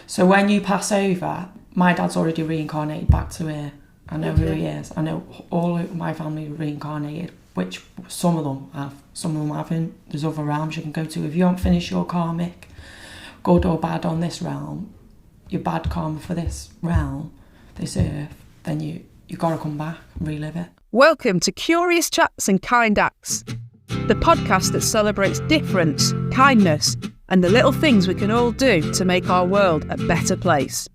So when you pass over, my dad's already reincarnated back to here. I know who he is. I know all of my family are reincarnated, which some of them have, some of them haven't. There's other realms you can go to. If you haven't finished your karmic, good or bad on this realm, your bad karma for this realm, this earth, then you got to come back and relive it. Welcome to Curious Chats and Kind Acts, the podcast that celebrates difference, kindness, and the little things we can all do to make our world a better place.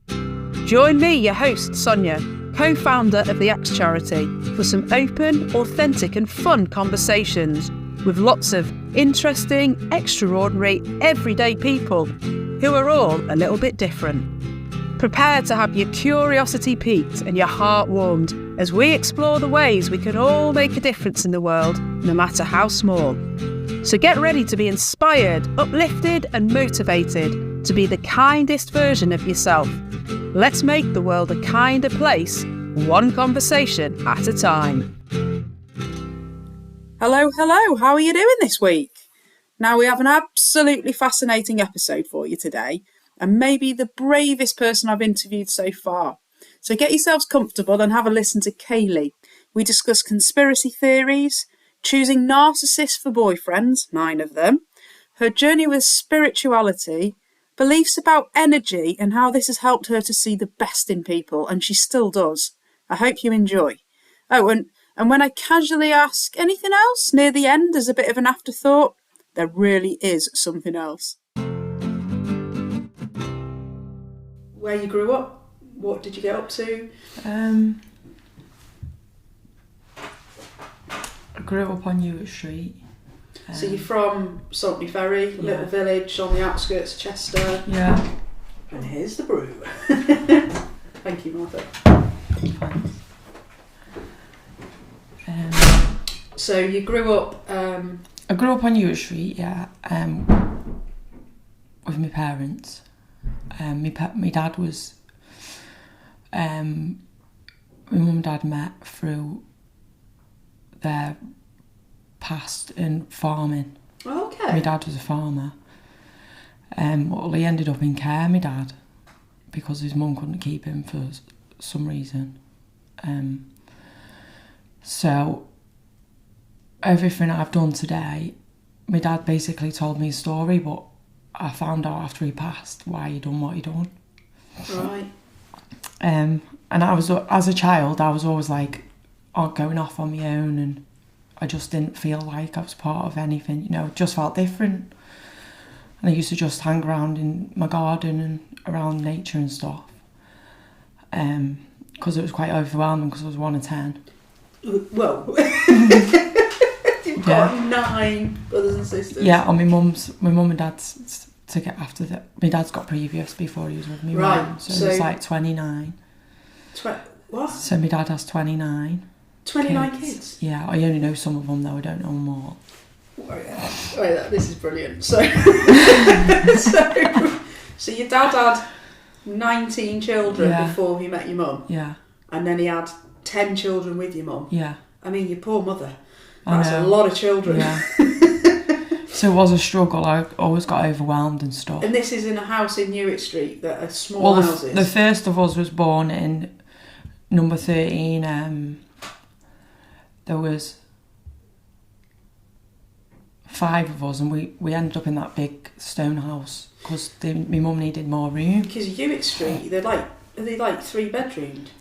Join me, your host, Sonia, co-founder of the Axe Charity, for some open, authentic and fun conversations with lots of interesting, extraordinary, everyday people who are all a little bit different. Prepare to have your curiosity piqued and your heart warmed as we explore the ways we can all make a difference in the world, no matter how small. So get ready to be inspired, uplifted and motivated to be the kindest version of yourself. Let's make the world a kinder place, one conversation at a time. Hello, how are you doing this week? Now we have an absolutely fascinating episode for you today, and maybe the bravest person I've interviewed so far. So get yourselves comfortable and have a listen to Kayley. We discuss conspiracy theories, choosing narcissists for boyfriends, 9 of them, her journey with spirituality, beliefs about energy and how this has helped her to see the best in people, and she still does. I hope you enjoy. Oh, and when I casually ask anything else near the end as a bit of an afterthought, there really is something else. Where you grew up? What did you get up to? I grew up on Newark Street. So you're from Saltney Ferry, little village on the outskirts of Chester. Yeah. And here's the brew. Thank you, Martha. Thanks. So you grew up... I grew up on Newark Street, with my parents. My dad was... my mum and dad met through their past in farming. Oh, okay. My dad was a farmer. Well, he ended up in care, my dad, because his mum couldn't keep him for some reason. So everything I've done today, my dad basically told me a story, but I found out after he passed why he done what he done. Right. And I was, as a child, I was always like going off on my own, and I just didn't feel like I was part of anything, you know, it just felt different. And I used to just hang around in my garden and around nature and stuff. Because it was quite overwhelming because I was 1 of 10. Whoa. You've got 9 brothers and sisters. Yeah, and my mum and dad's to get after that. My dad's got previous before he was with me. Right. Mum, so it's like 29. What? So my dad has 29. 29 kids? Yeah, I only know some of them though, I don't know them all. This is brilliant. So your dad had 19 children before he met your mum? Yeah. And then he had 10 children with your mum? Yeah. I mean, your poor mother. That's a lot of children. Yeah. So it was a struggle. I always got overwhelmed and stuff. And this is in a house in Newark Street that are small houses? The first of us was born in number 13. There was 5 of us, and we ended up in that big stone house because my mum needed more room. Because Newark Street, are they like 3 bedroomed?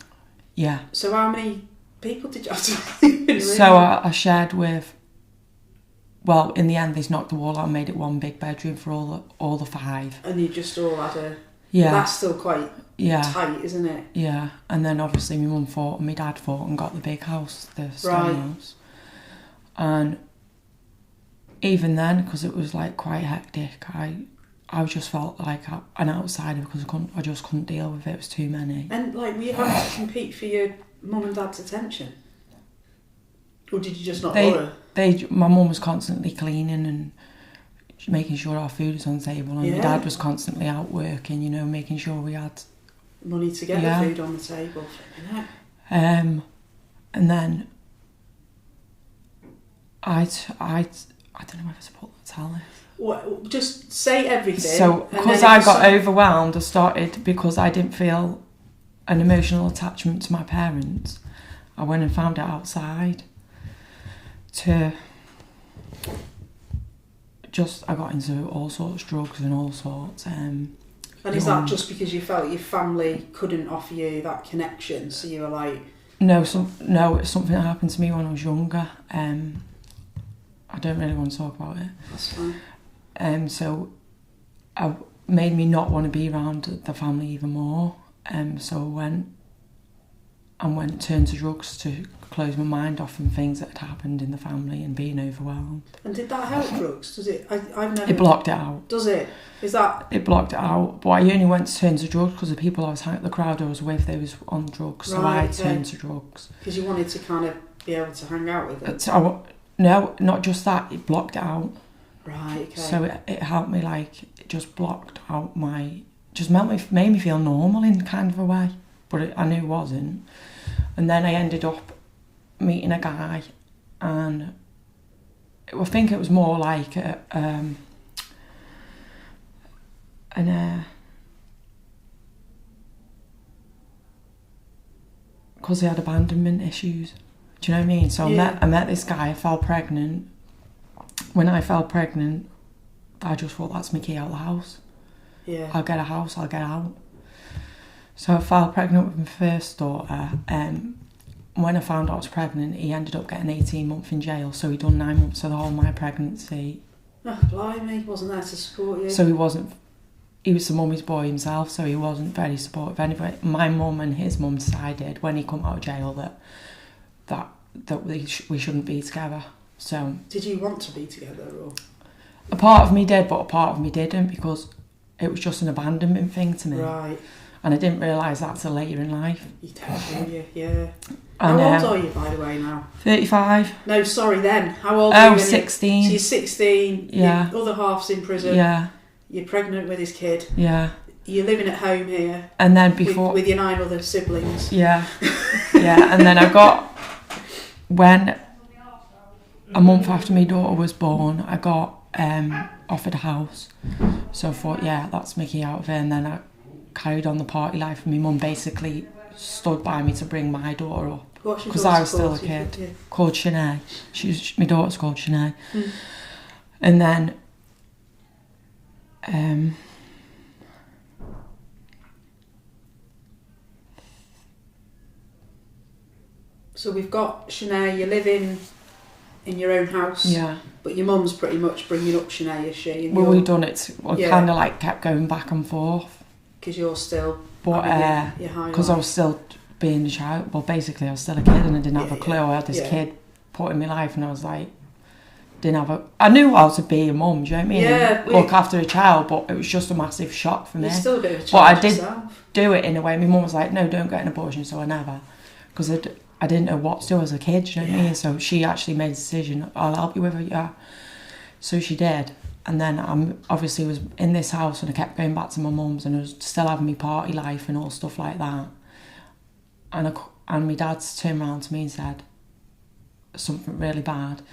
Yeah. So how many people did you have to live in? So I shared with... Well, in the end, they knocked the wall out and made it one big bedroom for all the 5. And you just all had a... Yeah. That's still quite tight, isn't it? Yeah. And then obviously my mum fought and my dad fought and got the big house, the stone house. And even then, because it was like quite hectic, I just felt like an outsider because I just couldn't deal with it. It was too many. And like, were you having to compete for your mum and dad's attention? Or did you just not bother? My mum was constantly cleaning and making sure our food was on the table, and my dad was constantly out working, you know, making sure we had money to get the food on the table. And then I don't know whether to tell this. Just say everything. So, because I got overwhelmed, I started, because I didn't feel an emotional attachment to my parents, I went and found it outside. I got into all sorts of drugs and all sorts. And is that just because you felt your family couldn't offer you that connection, so you were like... No, it's something that happened to me when I was younger. I don't really want to talk about it. That's fine. So it made me not want to be around the family even more. So I turned to drugs to close my mind off from things that had happened in the family and being overwhelmed. And did that help, drugs? Does it? I've never... It blocked it out. Does it? Is that... It blocked it out. But I only went to turn to drugs because the people the crowd I was with, they was on drugs. So I turned to drugs. Because you wanted to kind of be able to hang out with them? No, not just that. It blocked it out. Right, okay. So it helped me, it just blocked out just made me feel normal in kind of a way. But I knew it wasn't. And then I ended up meeting a guy, and I think it was more like because he had abandonment issues. Do you know what I mean? So I met this guy, I fell pregnant. When I fell pregnant, I just thought, that's my key out of the house. Yeah. I'll get a house, I'll get out. So I fell pregnant with my first daughter. When I found out I was pregnant, he ended up getting 18 months in jail. So he'd done 9 months of the whole of my pregnancy. Oh, blimey, wasn't there to support you? So he was the mummy's boy himself, so he wasn't very supportive. Anyway, my mum and his mum decided when he come out of jail that we shouldn't be together. So did you want to be together, or? A part of me did, but a part of me didn't, because it was just an abandonment thing to me. Right. And I didn't realise that till later in life. You don't, do you? Yeah. And, how old are you, by the way, now? 35. No, sorry, then. How old are you? 16. So you're 16. Yeah. Your other half's in prison. Yeah. You're pregnant with his kid. Yeah. You're living at home here. And then before... With your 9 other siblings. Yeah. Yeah, and then when a month after my daughter was born, I got offered a house. So I thought, yeah, that's Mickey out of it. And then I carried on the party life, and my mum basically stood by me to bring my daughter up. Because I was still a kid. Yeah. Called Shanae. My daughter's called Shanae. Mm. And then so we've got Shanae, you're living in your own house. Yeah. But your mum's pretty much bringing up Shanae, is she? Well, we've done it. We kind of kept going back and forth. Because you're still... But because I was still being a child. Well, basically I was still a kid and I didn't have a clue. I had this kid put in my life, and I was like... I knew how to be a mum, do you know what I mean? Yeah. Look after a child, but it was just a massive shock for me. You're still a bit of a child. But I did yourself. Do it in a way. My mum was like, no, don't get an abortion, so I never. Because I didn't know what to do as a kid, do you know what I mean? So she actually made a decision, I'll help you with it, yeah. So she did. And then I obviously was in this house, and I kept going back to my mum's, and I was still having my party life and all stuff like that. And my dad turned around to me and said something really bad.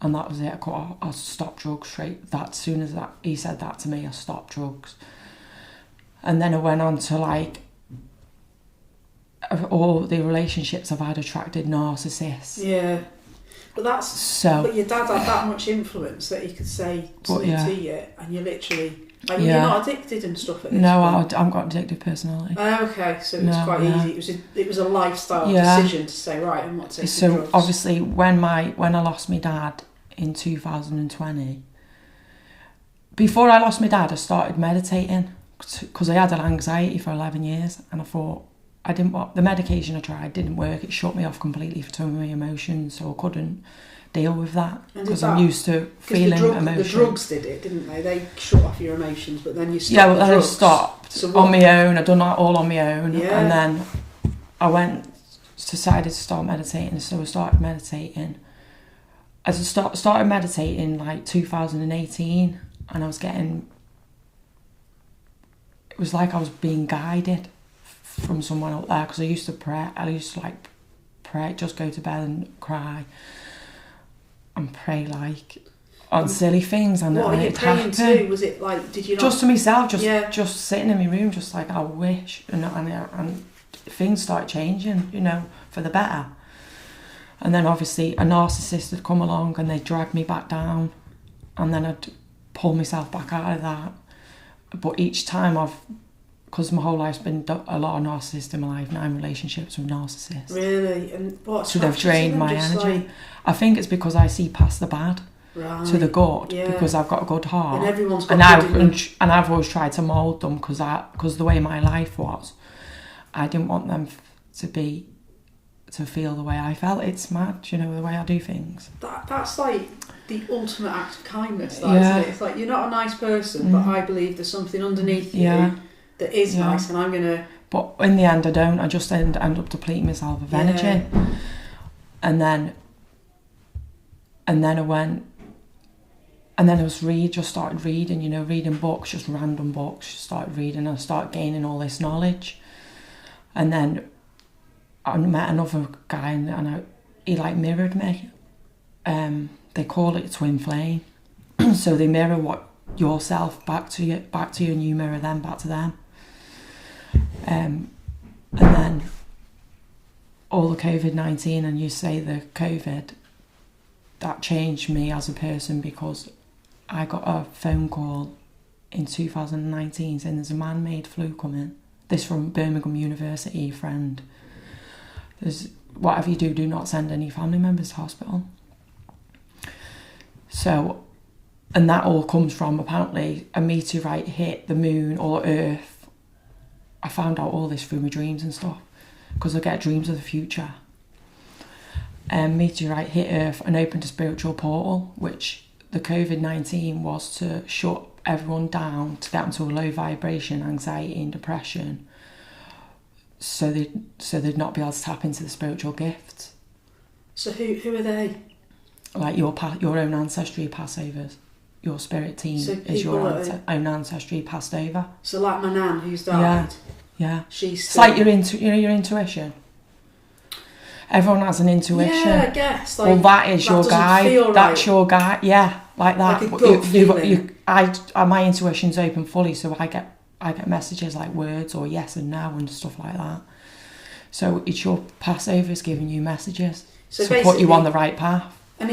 And that was it. I stopped drugs straight. As soon as he said that to me, I stopped drugs. And then I went on to all the relationships I've had attracted narcissists. Yeah. But but your dad had that much influence that he could say something to you, and you literally... You're not addicted and stuff at this point. I've got an addictive personality. Okay, so it was quite easy. It was a lifestyle decision to say, right, I'm not taking drugs. So obviously when I lost my dad in 2020, before I lost my dad, I started meditating because I had an anxiety for 11 years, and I thought the medication I tried didn't work. It shut me off completely for some of my emotions, so I couldn't deal with that because I'm used to feeling emotions. The drugs did it, didn't they? They shut off your emotions, but then you stopped. Yeah, well, then I stopped on my own. I'd done that all on my own, and then I decided to start meditating. So I started meditating. I started meditating 2018, and I was getting... It was like I was being guided from someone out there, because I used to pray. I used to pray, just go to bed and cry and pray on silly things. And what are you it praying happened. to? Was it like, did you not? Just to myself, Yeah. just sitting in my room, just like, I wish. And things start changing, you know, for the better. And then obviously a narcissist had come along and they dragged me back down. And then I'd pull myself back out of that. But each time because my whole life's been a lot of narcissists in my life, 9 relationships with narcissists. Really? And what? So they've drained my energy. I think it's because I see past the bad to the good, because I've got a good heart. And everyone's got and I've always tried to mould them because the way my life was, I didn't want them to feel the way I felt. It's mad, you know, the way I do things. That's like the ultimate act of kindness, isn't it? It's like, you're not a nice person, but I believe there's something underneath you that is nice, and I'm going to... But in the end, I don't. I just end up depleting myself of energy. And then I went... And then I just started reading, you know, reading books, just random books. Started reading and I started gaining all this knowledge. And then I met another guy and he like mirrored me. They call it twin flame. So they mirror what yourself back to you, and you mirror them back to them. And then all the COVID-19, and you say the COVID, that changed me as a person, because I got a phone call in 2019 saying there's a man-made flu coming. This from Birmingham University, friend. There's, whatever you do not send any family members to hospital. So, and that all comes from, apparently, a meteorite hit the moon or Earth. I found out all this through my dreams and stuff, because I get dreams of the future. Meteorite hit Earth and opened a spiritual portal, which the COVID-19 was to shut everyone down, to get them to a low vibration, anxiety and depression, so they'd not be able to tap into the spiritual gifts. So who are they? Like your own ancestry passovers. Your spirit team is your own ancestry passed over. So like my nan who's died. Yeah. She's it's like your intuition. Everyone has an intuition. Yeah, I guess. Like, well, that is your guide. That's your guide. Yeah, like that. Like a gut feeling. My intuition's open fully, so I get messages like words or yes and no and stuff like that. So it's your passovers giving you messages to put you on the right path. And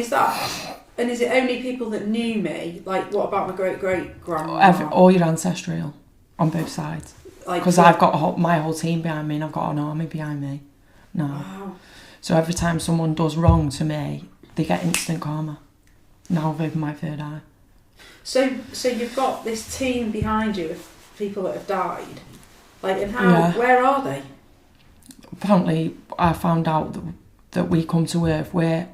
is it only people that knew me? Like, what about my great-great-grandma? All your ancestral on both sides. Because I've got my whole team behind me, and I've got an army behind me. No. Wow. So every time someone does wrong to me, they get instant karma. Now I've opened my third eye. So you've got this team behind you of people that have died. Like, and where are they? Apparently, I found out that we come to Earth, we're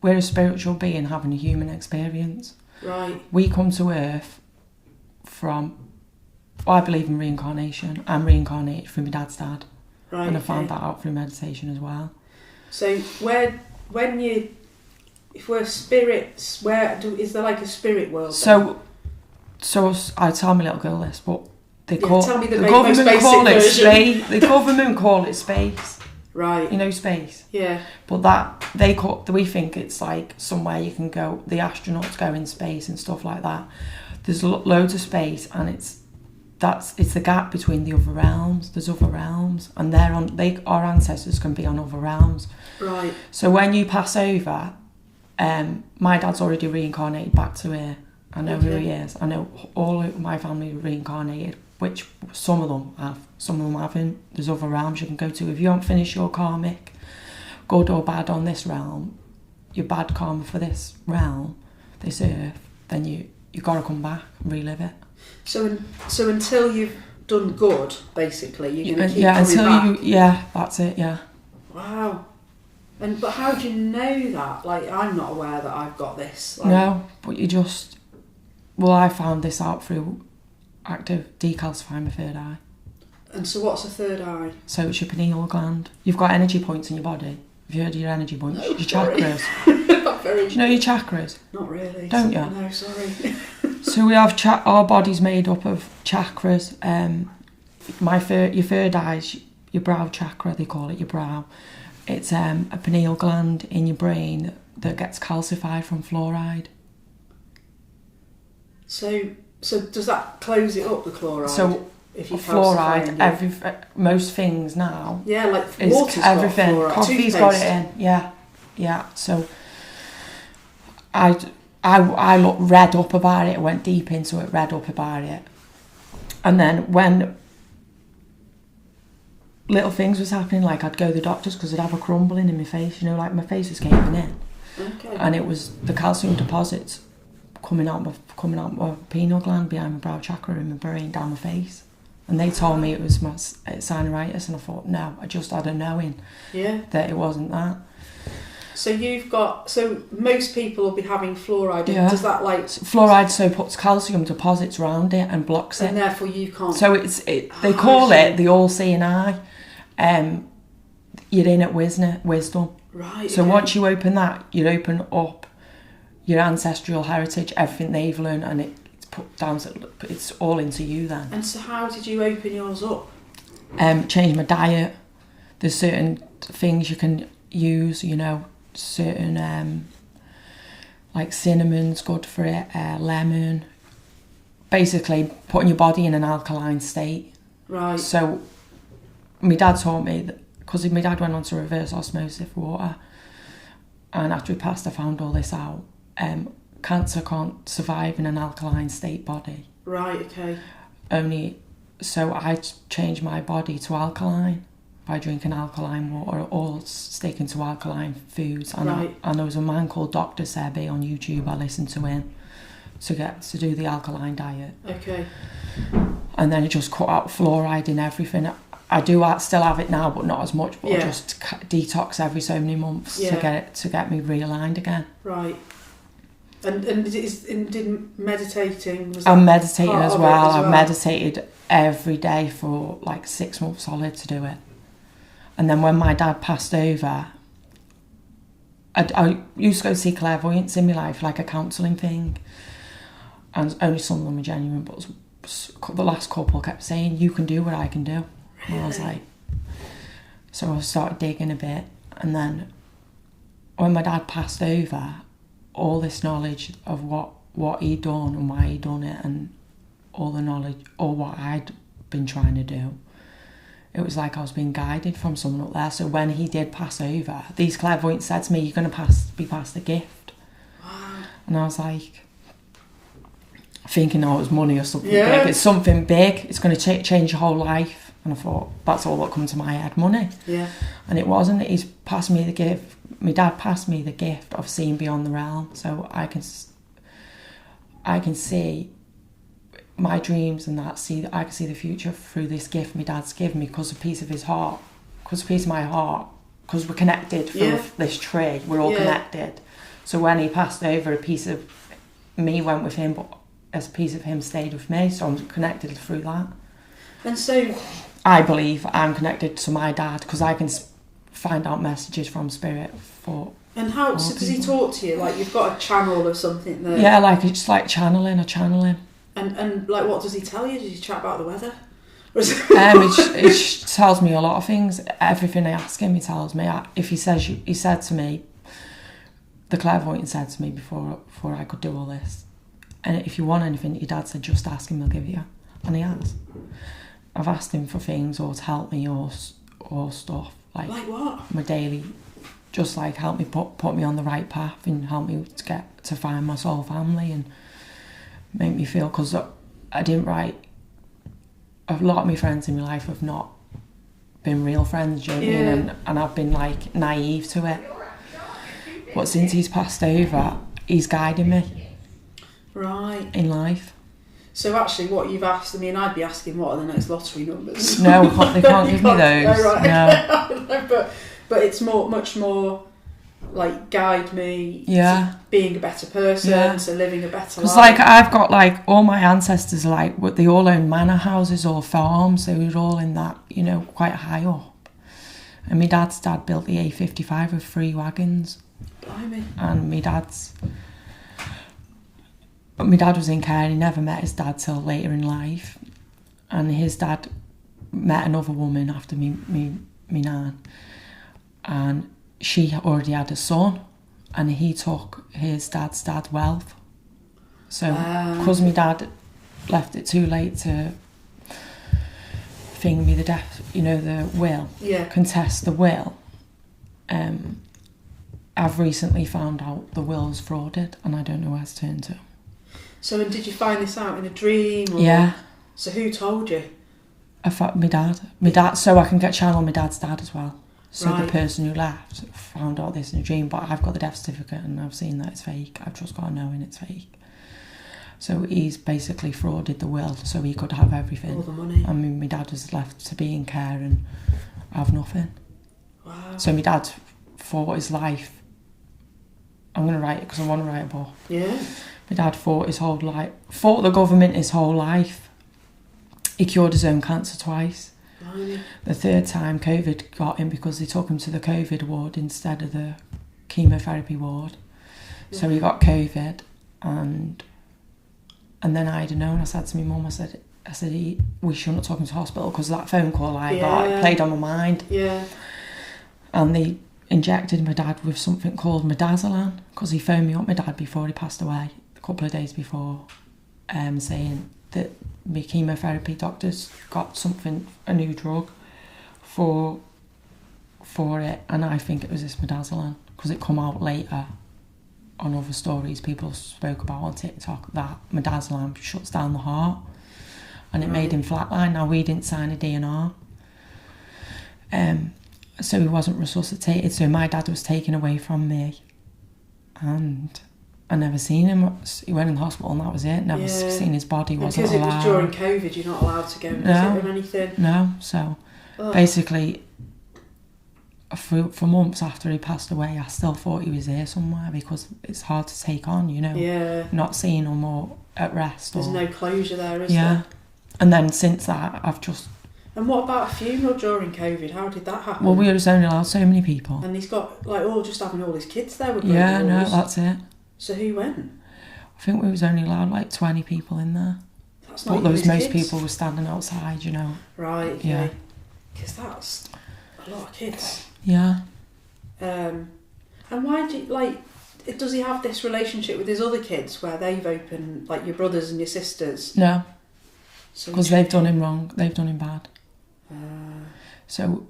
a spiritual being having a human experience. Right. We come to Earth from... Well, I believe in reincarnation. I'm reincarnated through my dad's dad. Right. And I found that out through meditation as well. So if we're spirits, is there like a spirit world? So I tell my little girl this, but the government call it space. The government call it space. Right. You know, space. Yeah. But we think it's like somewhere you can go. The astronauts go in space and stuff like that. There's loads of space, and it's the gap between the other realms. There's other realms, and our ancestors can be on other realms. Right. So when you pass over, my dad's already reincarnated back to here. I know who he is. I know all of my family reincarnated, which some of them have, some of them haven't. There's other realms you can go to. If you don't finish your karmic, good or bad on this realm, your bad karma for this realm, this earth, then you got to come back and relive it. So until you've done good, basically, you're going to keep coming back? That's it, yeah. Wow. But how do you know that? Like, I'm not aware that I've got this. No, but I found this out through active decalcifying my third eye. And so what's a third eye? So it's your pineal gland. You've got energy points in your body. Have you heard of your energy points? No, your chakras. Not very. Do you know your chakras? Not really. Don't you? No, sorry. So we have our body's made up of chakras. Your third eye's your brow chakra, they call it, your brow. It's a pineal gland in your brain that gets calcified from fluoride. So does that close it up, the chloride? So if you fluoride, most things now. Yeah, like is water's everything. Got fluoride. Coffee's got it in. Yeah. So I looked, read up about it, went deep into it, read up about it. And then when little things was happening, like I'd go to the doctors because I'd have a crumbling in my face, like my face was caving in. Okay. And it was the calcium deposits coming out my pineal gland behind my brow chakra in my brain down my face. And they told me it was my sinusitis, and I thought, no, I just had a knowing that it wasn't that. So most people will be having fluoride. Yeah. Does that fluoride puts calcium deposits around it and blocks it. And therefore you can't. So they call it the all-seeing eye. You're in at wisdom. Right. So once you open that, you open up your ancestral heritage, everything they've learned, and it's put down. It's all into you then. And so how did you open yours up? Change my diet. There's certain things you can use, certain like cinnamon's good for it, lemon. Basically putting your body in an alkaline state. Right. So my dad taught me that, because my dad went on to reverse osmosis water, and after he passed I found all this out. Cancer can't survive in an alkaline state body. Right, okay. So I changed my body to alkaline by drinking alkaline water or sticking to alkaline foods. And, and there was a man called Dr. Sebi on YouTube. I listened to him to do the alkaline diet. Okay. And then it just cut out fluoride in everything. I do still have it now, but not as much. But I just detox every so many months to get me realigned again. Right. And did meditating? I'm meditating as well. I've meditated every day for like 6 months solid to do it. And then when my dad passed over, I used to go see clairvoyants in my life, like a counselling thing. And only some of them are genuine, but the last couple kept saying, you can do what I can do. Really? And I was like, so I started digging a bit. And then when my dad passed over, all this knowledge of what he'd done and why he'd done it, and all the knowledge, or what I'd been trying to do, it was like I was being guided from someone up there. So when he did pass over, these clairvoyants said to me, you're going to be passed a gift. Wow. And I was like, thinking, it was money or something big. It's something big. It's going to change your whole life. And I thought, that's all that come to my head, money. Yeah. And it wasn't. He's passed me the gift. My dad passed me the gift of seeing beyond the realm. So I can see my dreams and that. I can see the future through this gift my dad's given me, because a piece of his heart, because a piece of my heart, because we're connected through this tree. We're all connected. So when he passed over, a piece of me went with him, but a piece of him stayed with me. So I'm connected through that. And so I believe I'm connected to my dad because I can find out messages from spirit for. And how does he talk to you? Like you've got a channel or something there? Yeah, like it's like channeling. And like, what does he tell you? Does he chat about the weather? It tells me a lot of things. Everything I ask him, he tells me. If he said to me, the clairvoyant said to me before I could do all this, and if you want anything, your dad said, just ask him, he'll give you. And he has. I've asked him for things or to help me or stuff. Like what? My daily, just like help me put me on the right path and help me to find my soul family and make me feel, because I didn't write. A lot of my friends in my life have not been real friends, do you know what I mean? And I've been like naive to it. But since he's passed over, he's guiding me. Right. In life. So actually what you've asked, I mean, I'd be asking what are the next lottery numbers? No, they can't give me those. Oh, right. No. but it's much more like guide me to being a better person, to living a better life. Because like I've got like all my ancestors, like they all own manor houses or farms. They were all in that, quite high up. And my dad's dad built the A55 with 3 wagons. Blimey. And my dad was in care and he never met his dad till later in life. And his dad met another woman after me nan. And she already had a son. And he took his dad's wealth. So, because my dad left it too late to thing me the death, the will, contest the will, I've recently found out the will's frauded and I don't know where to turn to. So, and did you find this out in a dream? Or... Yeah. So who told you? My dad, so I can get channel my dad's dad as well. So Right. the person who left found out this in a dream, but I've got the death certificate and I've seen that it's fake. I've just got to know it's fake. So he's basically frauded the will so he could have everything. All the money. I mean, my dad was left to be in care and have nothing. Wow. So my dad fought his life. I'm going to write it because I want to write a book. Yeah. My dad fought the government his whole life. He cured his own cancer twice. Blimey. The third time COVID got him because they took him to the COVID ward instead of the chemotherapy ward. Yeah. So he got COVID and then I had known. I said to my mum, I said we shouldn't have taken him to hospital because that phone call I got, it played on my mind. Yeah. And they injected my dad with something called midazolam because he phoned me up, my dad, before he passed away, a couple of days before, saying that my chemotherapy doctors got a new drug for it, and I think it was this midazolam because it come out later on other stories people spoke about on TikTok that midazolam shuts down the heart and it made him flatline. Now we didn't sign a DNR, so he wasn't resuscitated, so my dad was taken away from me and I never seen him. He went in the hospital and that was it. Never seen his body. Wasn't allowed. Because it was during COVID, you're not allowed to go and visit him or anything. No, so basically for months after he passed away I still thought he was here somewhere because it's hard to take on, not seeing him or at rest. There's no closure there, is there? Yeah. And then since that I've just... And what about a funeral during COVID? How did that happen? Well, we was only allowed so many people. And he's got just having all his kids there with that's it. So who went? I think we was only allowed 20 people in there. That's not but most kids. people were standing outside, Right, okay. Yeah. Because that's a lot of kids. Yeah. And why does he have this relationship with his other kids where they've opened, your brothers and your sisters? No. Because they've done him wrong. They've done him bad. So,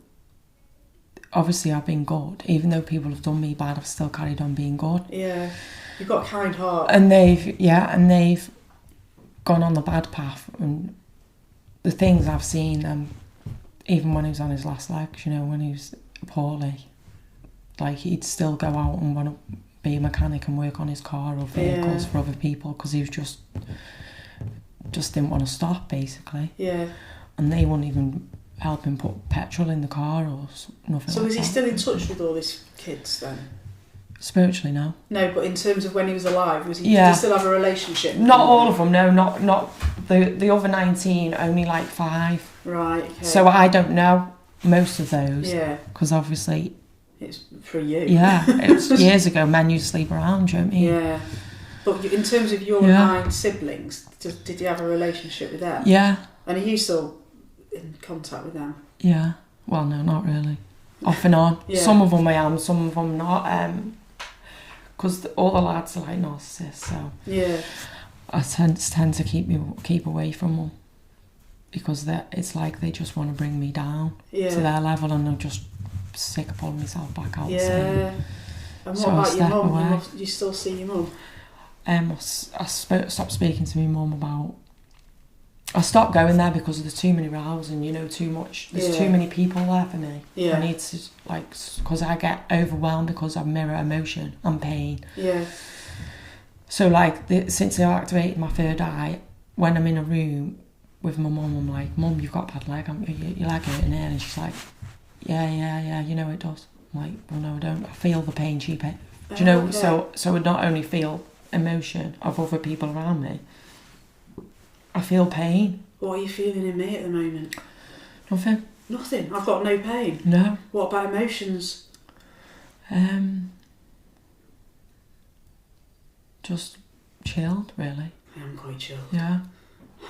obviously I've been good. Even though people have done me bad, I've still carried on being good. Yeah. You've got a kind heart. And they've gone on the bad path. And the things I've seen, even when he was on his last legs, when he was poorly, he'd still go out and want to be a mechanic and work on his car or vehicles for other people because he was just didn't want to stop, basically. Yeah. And they wouldn't even help him put petrol in the car or nothing. So is he still in touch with all his kids then? Spiritually, no. No, but in terms of when he was alive, did he still have a relationship? Not all of them, no. Not the other 19, only 5. Right, okay. So I don't know most of those. Yeah. Because obviously... It's for you. Yeah, it was years ago, men used to sleep around, do you know what I mean? Yeah. But in terms of your 9 siblings, did you have a relationship with them? Yeah. And are you still in contact with them? Yeah. Well, no, not really. Off and on. Yeah. Some of them I am, some of them not. Because all the lads are narcissists, so... Yeah. I tend to keep away from them. Because it's they just want to bring me down to their level and I'm just sick of pulling myself back out. Yeah. And what about your mum? You still see your mum? I stopped speaking to my mum about... I stopped going there because there's too many rows and, too much... There's too many people there for me. Yeah. I need to, because I get overwhelmed because I mirror emotion and pain. Yeah. So, since they activated my third eye, when I'm in a room with my mum, I'm like, Mum, you've got a bad leg, haven't you? Your leg hurting here. And she's like, yeah, it does. I'm like, well, no, I don't. I feel the pain she paid. Do you know? Okay. So I not only feel emotion of other people around me, I feel pain. What are you feeling in me at the moment? Nothing. Nothing? I've got no pain? No. What about emotions? Just chilled, really. I am quite chilled. Yeah.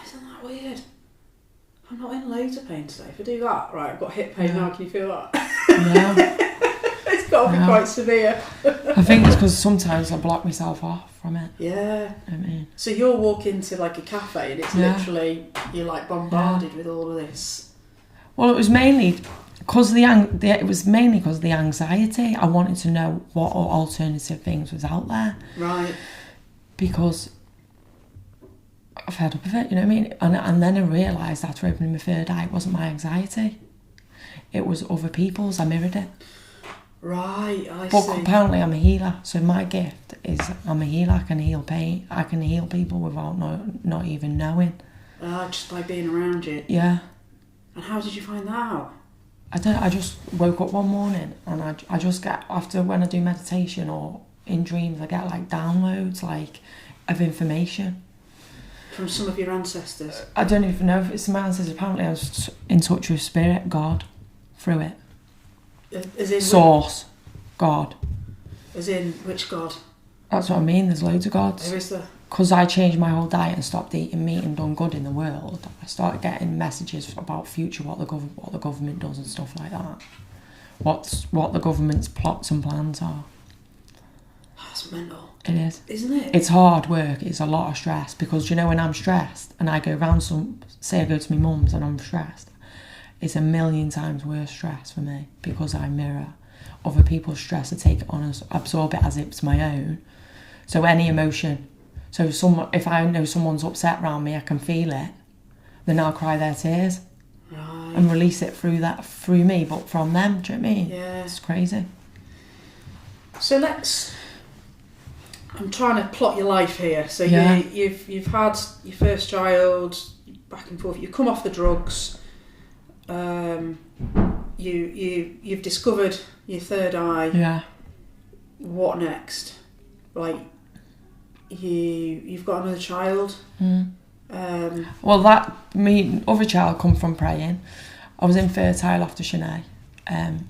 Isn't that weird? I'm not in loads of pain today. If I do that, right, I've got hip pain now, can you feel that? Yeah. It's got got to be quite severe. I think it's because sometimes I block myself off from it. Yeah. I mean, so you'll walk into like a cafe and it's literally, you're like bombarded with all of this. Well, it was mainly because of the anxiety. I wanted to know what alternative things was out there. Right. Because I've fed up with it, you know what I mean? And then I realised after opening my third eye, it wasn't my anxiety. It was other people's. I mirrored it. Right, I see. But apparently I'm a healer. So my gift is I'm a healer. I can heal pain. I can heal people without not even knowing. Just by being around you. Yeah. And how did you find that out? I just woke up one morning and I just get, after when I do meditation or in dreams, I get like downloads like of information. From some of your ancestors? I don't even know if it's my ancestors. Apparently I was in touch with spirit, God, through it. As in Source, God. As in which God? That's what I mean, there's loads of gods. Who is there? Because I changed my whole diet and stopped eating meat and done good in the world, I started getting messages about future, what the government does and stuff like that. What the government's plots and plans are. That's mental. It is. Isn't it? It's hard work, it's a lot of stress, because you know when I'm stressed and I go round say I go to my mum's and I'm stressed, it's a million times worse stress for me because I mirror other people's stress and take it on and absorb it as if it's my own. So any emotion, if I know someone's upset around me, I can feel it, then I'll cry their tears. Right. And release it through me, but from them, do you know what I mean? Yeah. It's crazy. So I'm trying to plot your life here. So you've had your first child, back and forth, you come off the drugs, you've discovered your third eye. Yeah. What next? Like, you've got another child. Well, other child come from praying. I was infertile after Sinead, and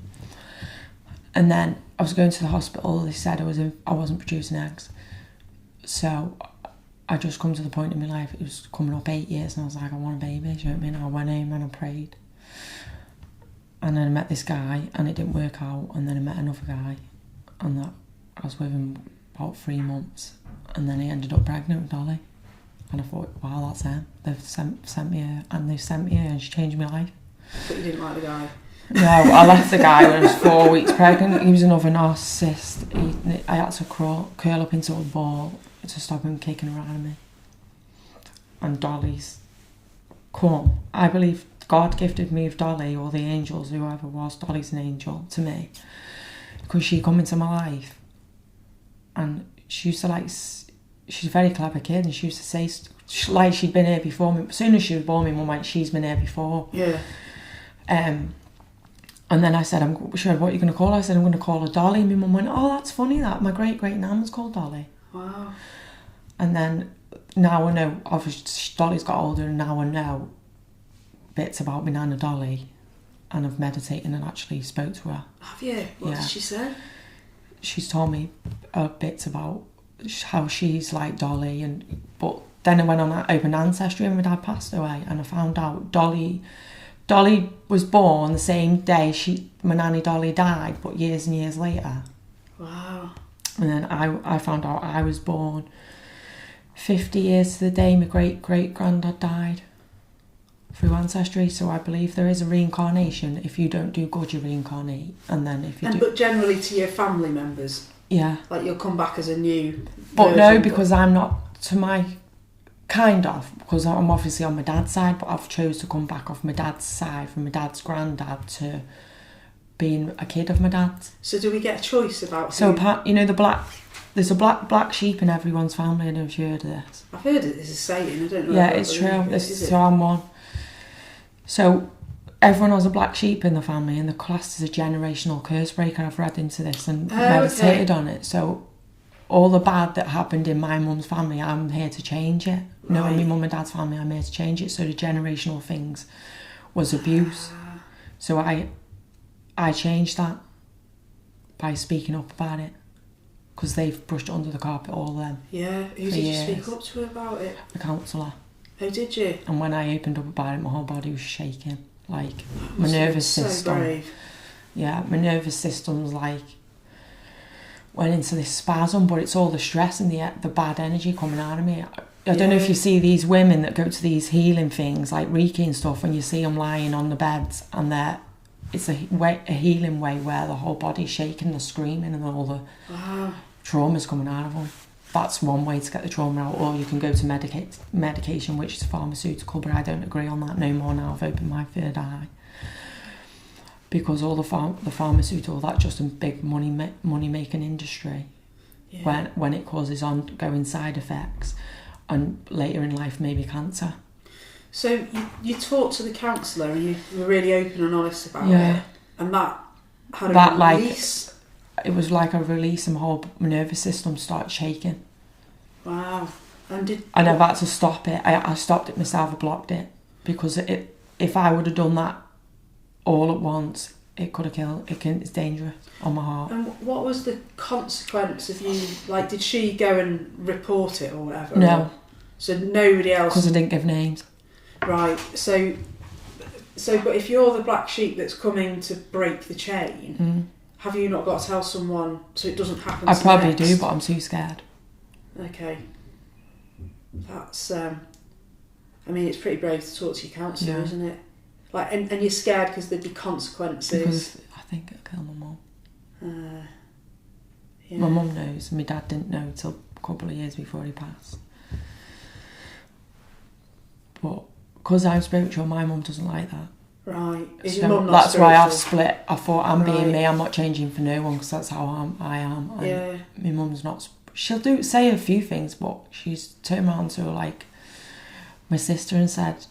then I was going to the hospital. They said I wasn't producing eggs, so I just come to the point in my life. It was coming up 8 years, and I was like, I want a baby. Do you know what I mean? I went home and I prayed, and then I met this guy, and it didn't work out. And then I met another guy, and I was with him about 3 months, and then he ended up pregnant with Dolly. And I thought, wow, that's him. They've sent me her, and she changed my life. But you didn't like the guy? No, I left the guy when I was 4 weeks pregnant. He was another narcissist. I had to curl up into a ball to stop him kicking around me. And Dolly's come. I believe God gifted me with Dolly, or the angels, whoever was. Dolly's an angel to me. Because she come into my life. And she used to she's a very clever kid, and she used to say, like she'd been here before me. As soon as she was born, my mum went, she's been here before. Yeah. And then I said, what are you going to call her? I said, I'm going to call her Dolly. And my mum went, oh, that's funny that. My great-great-nan was called Dolly. Wow. And then, now I know, obviously Dolly's got older, and now I know bits about my nana Dolly. And I've meditated and actually spoke to her. Have you? What did she say? She's told me bits about how she's like Dolly, but then I went on that open ancestry and my dad passed away, and I found out Dolly was born the same day my nanny Dolly died, but years and years later. Wow. And then I found out I was born 50 years to the day my great-great-granddad died through ancestry. So I believe there is a reincarnation. If you don't do good, you reincarnate, and then if you do... But generally to your family members? Yeah. Like you'll come back as a new But no, because I'm not, to my... Kind of, because I'm obviously on my dad's side, but I've chose to come back off my dad's side, from my dad's granddad to being a kid of my dad's. So do we get a choice about So, you know, there's a black sheep in everyone's family. I don't know if you heard of this. I've heard it, there's a saying, I don't know. Yeah, it's true. So I'm one. So everyone has a black sheep in the family, and the class is a generational curse breaker. I've read into this and meditated on it. So all the bad that happened in my mum's family, I'm here to change it. Right. No, in my mum and dad's family, I'm here to change it. So the generational things was abuse. So I changed that by speaking up about it, because they've brushed it under the carpet, all of them. Yeah, who did you speak up to about it? A counsellor. Oh, did you? And when I opened up about it, my whole body was shaking. Like, my nervous system. So brave. Yeah, my nervous system's like, went into this spasm, but it's all the stress and the bad energy coming out of me. I don't know if you see these women that go to these healing things like Reiki and stuff, and you see them lying on the beds, and it's a healing way where the whole body's shaking, they're screaming, and all the trauma's coming out of them. That's one way to get the trauma out, or you can go to medication, which is pharmaceutical, but I don't agree on that no more now. I've opened my third eye. Because all the pharmaceutical, that's just a big money-making industry when it causes ongoing side effects, and later in life maybe cancer. So you talked to the counsellor and you were really open and honest about it, and that had a release? It was like a release, and my whole nervous system started shaking. Wow. And I've had to stop it. I stopped it myself, I blocked it, because if I would have done that all at once, it could have killed. It's dangerous on my heart. And what was the consequence of you, like, did she go and report it or whatever? No. So nobody else? Because I didn't give names. Right, so but if you're the black sheep that's coming to break the chain, have you not got to tell someone so it doesn't happen? I probably do, but I'm too scared. Okay. That's, I mean, it's pretty brave to talk to your counsellor, isn't it? Like, and you're scared because there'd be consequences. Because I think it'll kill my mum. My mum knows. My dad didn't know until a couple of years before he passed. But because I'm spiritual, my mum doesn't like that. Right. Is so your mum not that's spiritual? why I've split. I thought I'm being me. I'm not changing for no one, because that's how I am. And my mum's not. She'll say a few things, but she's turned around to like my sister and said,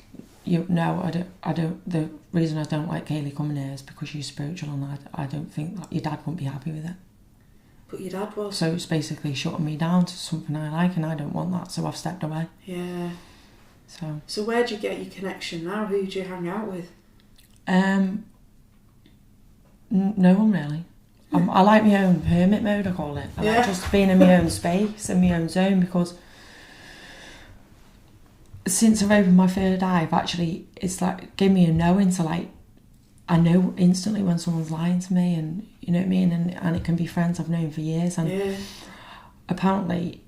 I don't. The reason I don't like Kayley coming here is because she's spiritual, and I don't think that your dad wouldn't be happy with it. But your dad was. So it's basically shutting me down to something I like, and I don't want that, so I've stepped away. Yeah. So where do you get your connection now? Who do you hang out with? No one really. I like my own hermit mode, I call it. I like just being in my own space, in my own zone, because since I've opened my third eye, it's like give me a knowing to like, I know instantly when someone's lying to me, and you know what I mean, and it can be friends I've known for years, and apparently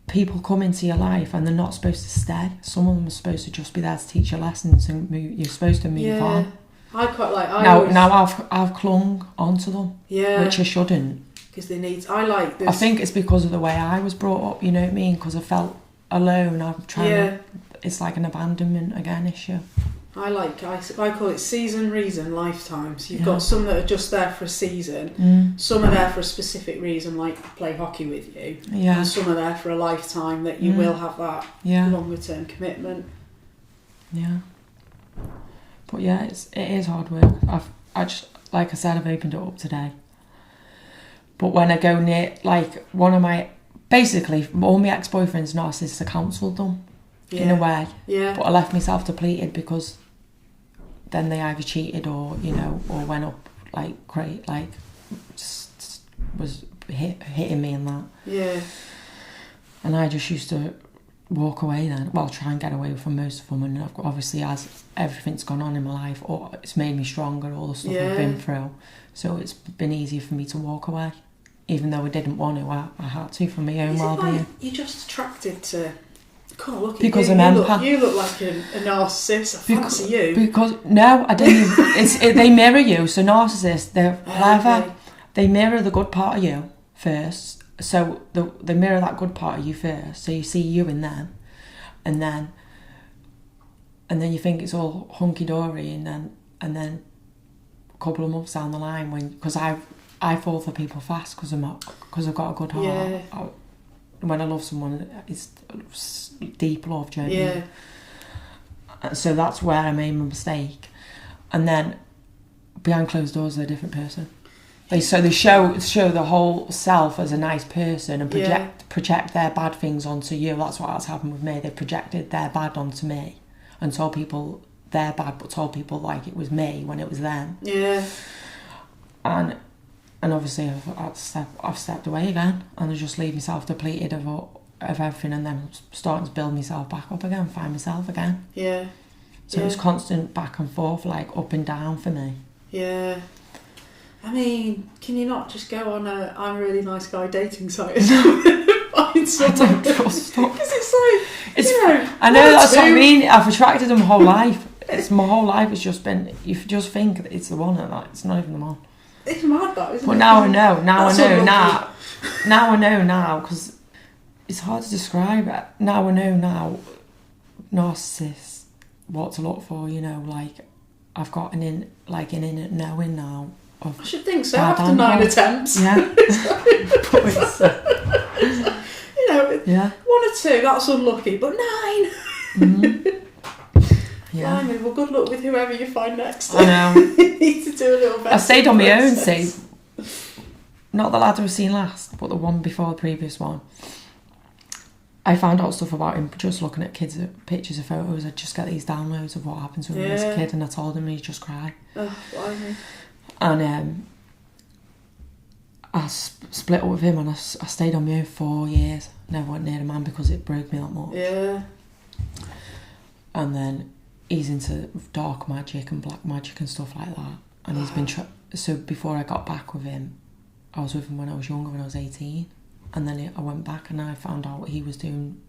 people come into your life and they're not supposed to stay. Some of them are supposed to just be there to teach you lessons, and you're supposed to move on. I quite like. Now I've clung onto them, which I shouldn't. Because they need. I like this. I think it's because of the way I was brought up. You know what I mean? Because I felt alone. I'm trying to. It's like an abandonment again issue. I call it season, reason, lifetimes. You've got some that are just there for a season. Some are there for a specific reason, like play hockey with you. Yeah. And some are there for a lifetime, that you will have that longer term commitment. Yeah. But it is hard work. I just, like I said, I've opened it up today. But when I go near, like basically all my ex-boyfriends, narcissists, I counselled them in a way. Yeah. But I left myself depleted, because then they either cheated or went up like great, like just was hitting me and that. Yeah. And I just used to walk away then. Well, try and get away from most of them. And obviously, as everything's gone on in my life, it's made me stronger, all the stuff I've been through. So it's been easier for me to walk away. Even though I didn't want to, I had to for my own well-being. Like you're just attracted to... God, look at because you. I'm empath. You look like a narcissist. I fancy you. Because no, I didn't. They mirror you. So narcissists, they're clever. Okay. They mirror the good part of you first. So they mirror that good part of you first. So you see you in them, and then you think it's all hunky dory, and then a couple of months down the line, because I fall for people fast because I've got a good heart. Yeah. When I love someone, it's deep love, do you know what I mean? So that's where I made my mistake. And then behind closed doors, they're a different person. They show the whole self as a nice person and project their bad things onto you. That's what has happened with me. They projected their bad onto me and told people they're bad, but told people like it was me when it was them. Yeah. And obviously I've stepped away again, and I just leave myself depleted of everything, and then starting to build myself back up again, find myself again. Yeah. So it's constant back and forth, like up and down for me. Yeah. I mean, can you not just go on a I'm a really nice guy dating site and find someone? I don't trust them. Because it's like, I know that's what I mean. I've attracted them my whole life. My whole life has just been, you just think that it's the one, and that it's not even the one. It's mad, that, isn't it? But now I know. Now I know now, because it's hard to describe it. Now I know narcissists, what to look for, like, I've got an innate knowing now. I should think so, after 9 attempts. Yeah. Yeah. 1 or 2, that's unlucky, but 9! Mm-hmm. Yeah. Blimey, well, good luck with whoever you find next. I know. You need to do a little bit. I stayed on my own, see. Not the lad I was seen last, but the one before the previous one. I found out stuff about him just looking at kids' pictures and photos. I just get these downloads of what happens when he's a kid, and I told him, and he'd just cry. Oh, blimey. And I split up with him, and I stayed on my own 4 years. Never went near a man because it broke me that much. Yeah. And then he's into dark magic and black magic and stuff like that. And he's been so before I got back with him, I was with him when I was younger, when I was 18. And then I went back and I found out he was doing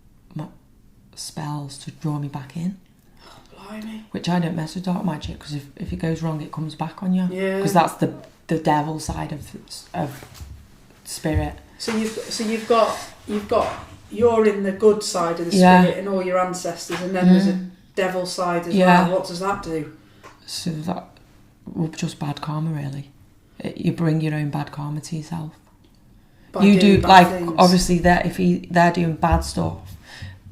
spells to draw me back in. Oh, blimey. Which I don't mess with dark magic, because if it goes wrong, it comes back on you. Yeah. Because that's the devil side of spirit. So you're in the good side of the spirit and all your ancestors, and then there's a devil side as well. What does that do? So that, well, just bad karma, really. You bring your own bad karma to yourself. You do, like, things. Obviously, they're doing bad stuff,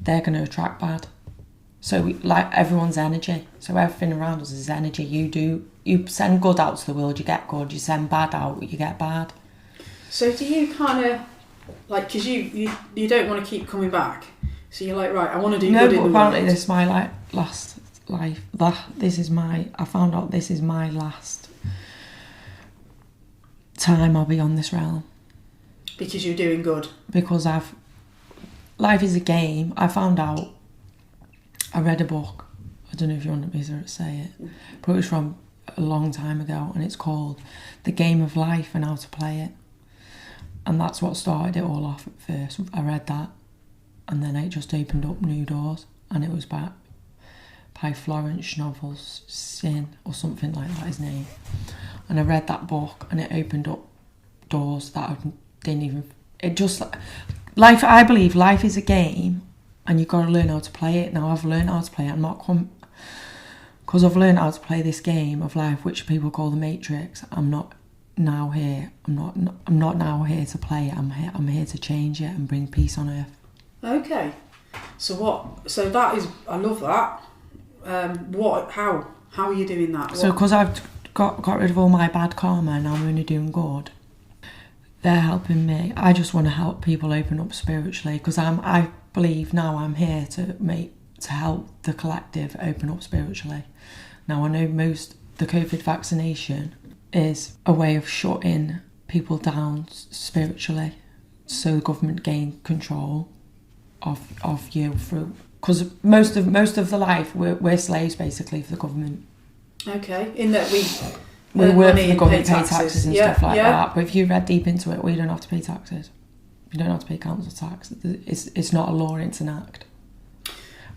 they're going to attract bad. So, like, everyone's energy. So everything around us is energy. You send good out to the world, you get good. You send bad out, you get bad. So do you kind of, like, because you don't want to keep coming back. So you're like, right, I want to do good in the world. No, but apparently this is my last life. I found out this is my last time I'll be on this realm. Because you're doing good. Because life is a game. I found out, I read a book, I don't know if you want me to say it, but it was from a long time ago, and it's called The Game of Life and How to Play It. And that's what started it all off at first. I read that, and then it just opened up new doors, and it was by Florence Schnovel's Sin, or something like that, his name. And I read that book, and it opened up doors that I didn't even... It just... Life, I believe life is a game, and you've got to learn how to play it. Now, I've learned how to play it. I'm not... Because I've learned how to play this game of life, which people call the Matrix, I'm not now here. I'm not now here to play it. I'm here to change it and bring peace on earth. Okay. So that is... I love that. How are you doing that? So because I've got rid of all my bad karma and I'm only doing good, they're helping me. I just want to help people open up spiritually, because I believe now I'm here to help the collective open up spiritually. Now, I know the COVID vaccination is a way of shutting people down spiritually, so the government gain control of you through... Because most of the life, we're slaves, basically, for the government. Okay, in that we work for the government, pay taxes and stuff like that. But if you read deep into it, we don't have to pay taxes. You don't have to pay council tax. It's not a law, it's an act.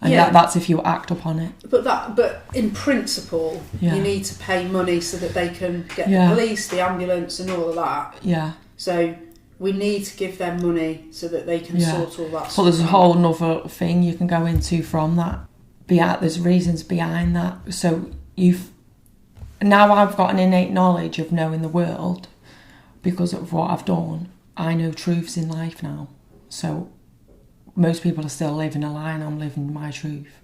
And that's if you act upon it. But in principle, you need to pay money so that they can get the police, the ambulance, and all of that. Yeah. So we need to give them money so that they can sort all that. But there's a whole other thing you can go into from that. There's reasons behind that. So now I've got an innate knowledge of knowing the world because of what I've done. I know truths in life now. So most people are still living a lie, and I'm living my truth.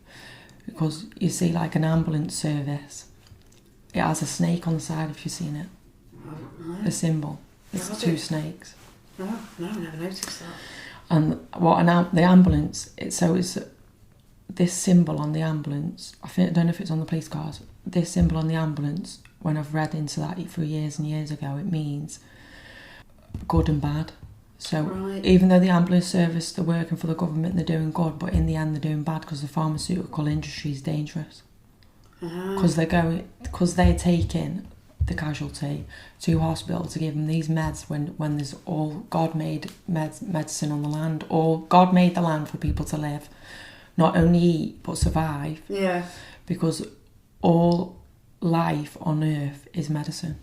Because you see, like an ambulance service, it has a snake on the side, if you've seen it. The symbol. It's two snakes. No, I never noticed that. And the ambulance, it's this symbol on the ambulance, I don't know if it's on the police cars, this symbol on the ambulance, when I've read into that for years and years ago, it means good and bad. So even though the ambulance service, they're working for the government, they're doing good, but in the end they're doing bad because the pharmaceutical industry is dangerous. Because they're taking the casualty to hospital to give them these meds when there's all God-made medicine on the land. All God made the land for people to live, not only eat but survive. Yeah. Because all life on earth is medicine.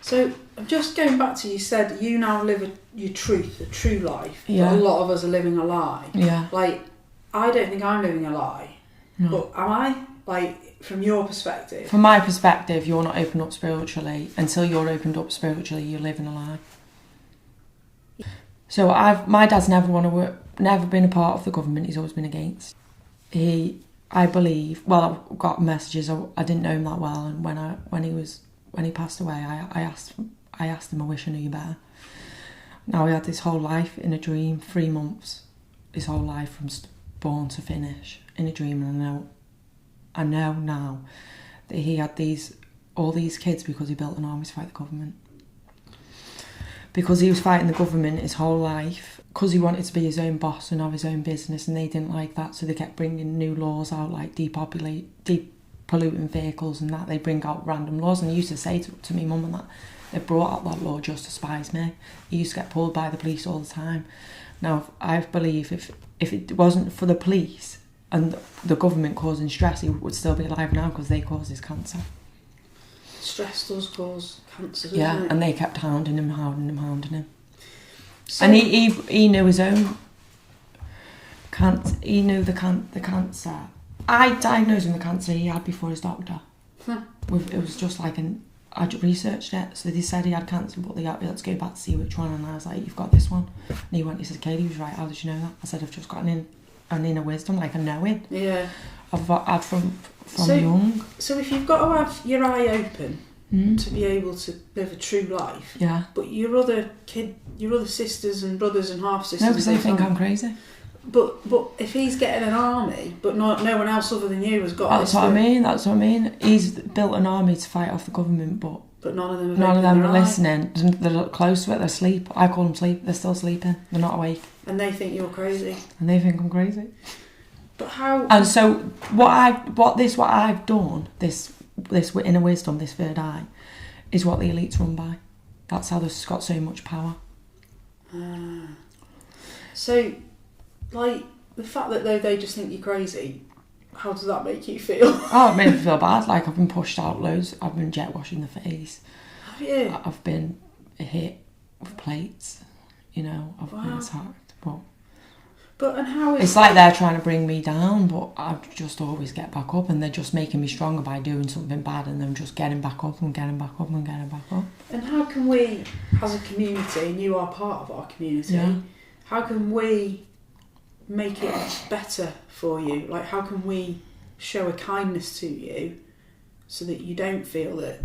So I'm just going back to, you said you now live your truth, a true life. Yeah. But a lot of us are living a lie. Yeah. Like, I don't think I'm living a lie. No. But am I? Like, from your perspective? From my perspective, you're not opened up spiritually. Until you're opened up spiritually, you're living a lie. So my dad's never want to work, never been a part of the government. He's always been against. I believe. Well, I've got messages. I didn't know him that well, and when he passed away, I asked him, I wish I knew you better. Now he had this whole life in a dream, 3 months, his whole life from born to finish in a dream, and I know now that he had all these kids because he built an army to fight the government. Because he was fighting the government his whole life, because he wanted to be his own boss and have his own business, and they didn't like that, so they kept bringing new laws out, like polluting vehicles and that. They bring out random laws, and he used to say to me mum and that, they brought out that law just to spite me. He used to get pulled by the police all the time. Now, I believe if it wasn't for the police and the government causing stress, he would still be alive now, because they caused his cancer. Stress does cause cancer, doesn't Yeah, it? and they kept hounding him. So, And he knew his own cancer. He knew the cancer. I diagnosed him with cancer he had before his doctor. It was just like I researched it, so they said he had cancer, but they got let's go back to see which one, and I was like, you've got this one. And he said, Kayley was right, how did you know that? I said, I've just got an inner wisdom, like a knowing. Yeah. I've had from young. So if you've got to have your eye open to be able to live a true life, Yeah. but your other sisters and brothers and half sisters, No, because they think I'm crazy. But if he's getting an army, but no one else other than you has got. That's what I mean. He's built an army to fight off the government, but none of them are listening. They're close to it. They're asleep. I call them sleep. They're still sleeping. They're not awake. And they think you're crazy. And they think I'm crazy. But how? And so what I've done, this inner wisdom, this third eye, is what the elites run by. That's how they've got so much power. So, like, the fact that they just think you're crazy, how does that make you feel? Oh, it made me feel bad. Like, I've been pushed out loads. I've been jet washing the face. Have you? I've been hit with plates. You know, I've been attacked. And how is it's like they're trying to bring me down, but I just always get back up, and they're just making me stronger by doing something bad, and then just getting back up and getting back up and getting back up. And how can we, as a community, and you are part of our community, how can we make it better for you? Like, how can we show a kindness to you so that you don't feel that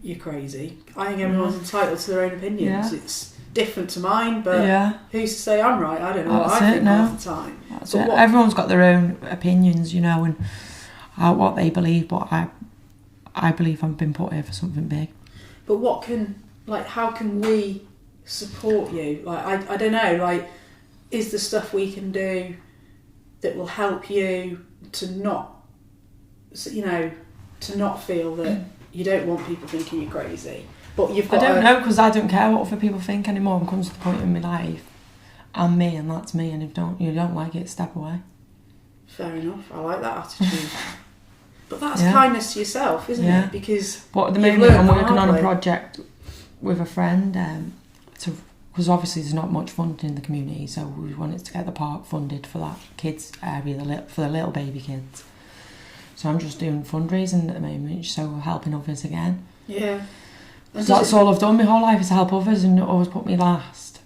you're crazy? I think everyone's entitled to their own opinions. It's different to mine, but who's to say I'm right? I don't know what I think half the time. That's it. Everyone's got their own opinions, you know, and what they believe, but I believe I've been put here for something big. But how can we support you? Like, I don't know, like, is there stuff we can do that will help you to not feel that you don't want people thinking you're crazy? But you've got. I don't know, because I don't care what other people think anymore. It comes to the point in my life, I'm me, and that's me. And if you don't like it, step away. Fair enough. I like that attitude. But that's kindness to yourself, isn't it? Because. But at the moment, I'm working on a project with a friend, because obviously there's not much funding in the community, so we wanted to get the park funded for that kids area, for the little baby kids. So I'm just doing fundraising at the moment, so helping others again. Yeah. So that's all I've done my whole life, is to help others and always put me last.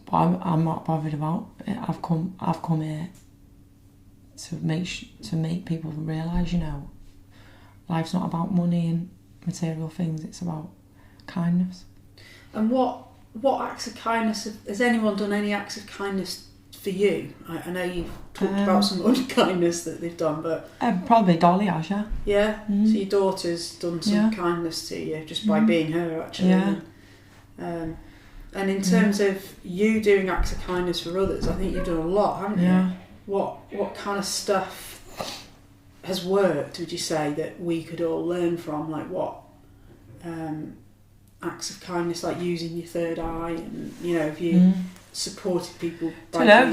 But I'm not bothered about it. I've come here to make people realise, you know, life's not about money and material things. It's about kindness. And what acts of kindness has anyone done? Any acts of kindness for you? I know you've talked about some unkindness that they've done, but probably Dolly has, yeah. Yeah. So your daughter's done some kindness to you just by being her, actually. Yeah. And in terms of you doing acts of kindness for others, I think you've done a lot, haven't you? Yeah. What kind of stuff has worked, would you say, that we could all learn from? Like what acts of kindness, like using your third eye, and have you supported people by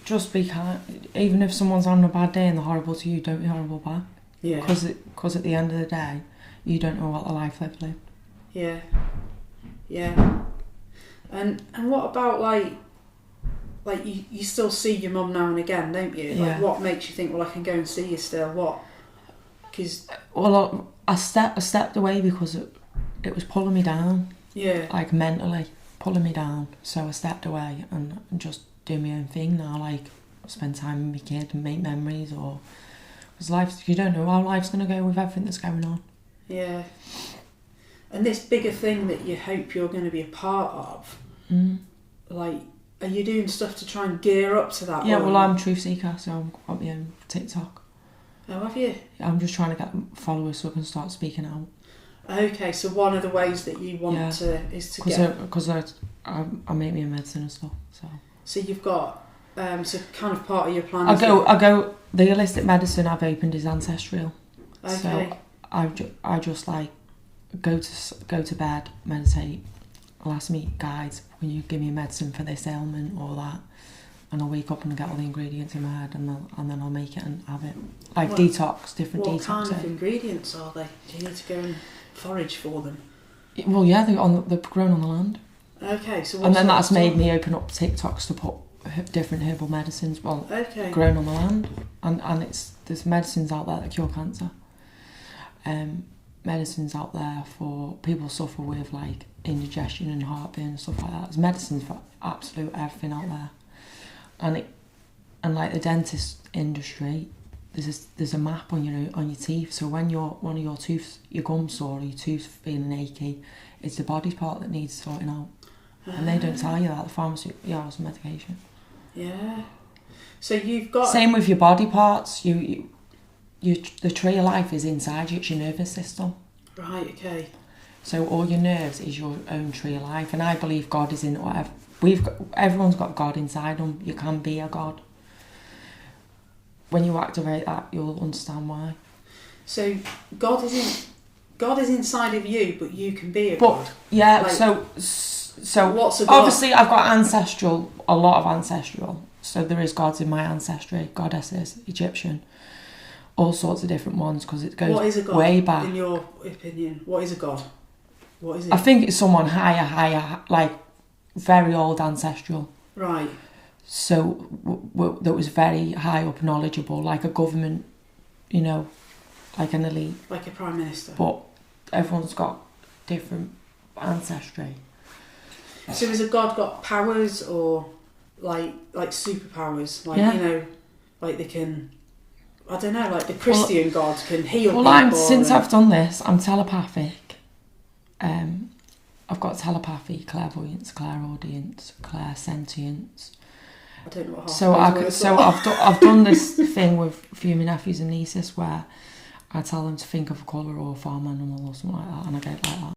just be kind. Even if someone's having a bad day and they're horrible to you, don't be horrible back. Yeah. Because at the end of the day, you don't know what the life they've lived. Yeah. Yeah. And what about like you still see your mum now and again, don't you? Like, yeah. What makes you think, well, I can go and see you still? What? Because I stepped away because it was pulling me down. Yeah. Like mentally pulling me down. So I stepped away and just do my own thing now. Like spend time with my kid and make memories, or because you don't know how life's gonna go with everything that's going on. Yeah. And this bigger thing that you hope you're going to be a part of, like, are you doing stuff to try and gear up to that? Yeah, well, I'm a truth seeker, so I've got my own TikTok. Oh, have you? I'm just trying to get followers so I can start speaking out. Okay, so one of the ways that you want is to get... Because I make me a medicine and stuff, so... So you've got... so kind of part of your plan the holistic medicine I've opened is ancestral. Okay. So I just like go to bed, meditate. I'll ask me guides, when you give me a medicine for this ailment or that, and I'll wake up and get all the ingredients in my head, and then I'll make it and have it. Like detox, different detox. What kind of ingredients are they? Do you need to go and forage for them? Well, yeah, they're grown on the land. Okay, so and then that's made me open up TikToks to put different herbal medicines, grown on the land, and there's medicines out there that cure cancer. Medicines out there for people who suffer with like indigestion and heartburn and stuff like that. There's medicines for absolute everything out there, and like the dentist industry, there's a map on your teeth. So when one of your teeth, your gum's sore or your tooth's feeling achy, it's the body part that needs sorting out, and they don't tell you that. The pharmacy, it's medication. Yeah. So you've got... Same with your body parts. The tree of life is inside you. It's your nervous system. Right, okay. So all your nerves is your own tree of life. And I believe God is in whatever... Everyone's got God inside them. You can be a God. When you activate that, you'll understand why. So God is inside of you, but you can be a God. Yeah, like, so what's a God? Obviously I've got a lot of ancestral. So there is gods in my ancestry, goddesses, Egyptian, all sorts of different ones, because it goes way back. In your opinion, what is a God? What is it? I think it's someone higher, like very old ancestral. Right. So that was very high up, knowledgeable, like a government, like an elite. Like a prime minister. But everyone's got different ancestry. So has a God got powers, or like superpowers? Like, like they can... I don't know, like the Christian God can heal people. Since I've done this, I'm telepathic. I've got telepathy, clairvoyance, clairaudience, clairsentience. I don't know what I've done this thing with a few of my nephews and nieces where I tell them to think of a colour or a farm animal or something like that, and I get like that.